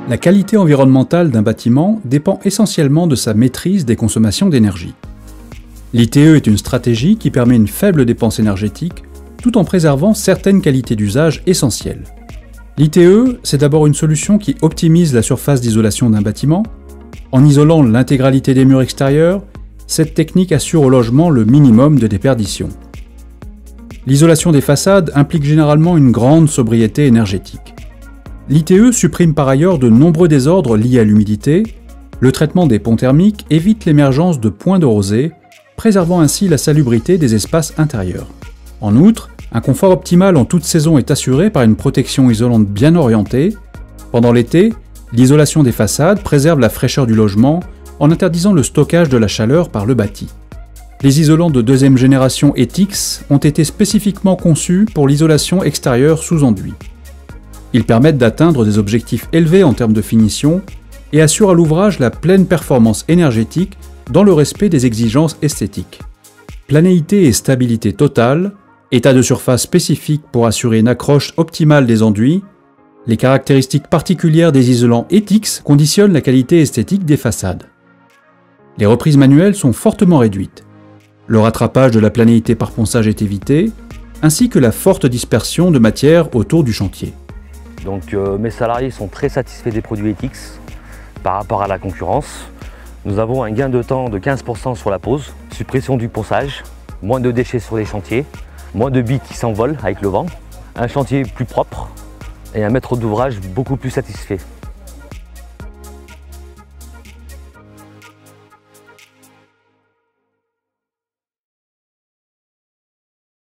La qualité environnementale d'un bâtiment dépend essentiellement de sa maîtrise des consommations d'énergie. L'ITE est une stratégie qui permet une faible dépense énergétique tout en préservant certaines qualités d'usage essentielles. L'ITE, c'est d'abord une solution qui optimise la surface d'isolation d'un bâtiment. En isolant l'intégralité des murs extérieurs, cette technique assure au logement le minimum de déperdition. L'isolation des façades implique généralement une grande sobriété énergétique. L'ITE supprime par ailleurs de nombreux désordres liés à l'humidité. Le traitement des ponts thermiques évite l'émergence de points de rosée, préservant ainsi la salubrité des espaces intérieurs. En outre, un confort optimal en toute saison est assuré par une protection isolante bien orientée. Pendant l'été, l'isolation des façades préserve la fraîcheur du logement en interdisant le stockage de la chaleur par le bâti. Les isolants de deuxième génération ETICS ont été spécifiquement conçus pour l'isolation extérieure sous enduit. Ils permettent d'atteindre des objectifs élevés en termes de finition et assurent à l'ouvrage la pleine performance énergétique dans le respect des exigences esthétiques. Planéité et stabilité totale, état de surface spécifique pour assurer une accroche optimale des enduits, les caractéristiques particulières des isolants ETICS conditionnent la qualité esthétique des façades. Les reprises manuelles sont fortement réduites. Le rattrapage de la planéité par ponçage est évité, ainsi que la forte dispersion de matière autour du chantier. Donc mes salariés sont très satisfaits des produits ETICS par rapport à la concurrence. Nous avons un gain de temps de 15% sur la pose, suppression du ponçage, moins de déchets sur les chantiers, moins de billes qui s'envolent avec le vent, un chantier plus propre et un maître d'ouvrage beaucoup plus satisfait.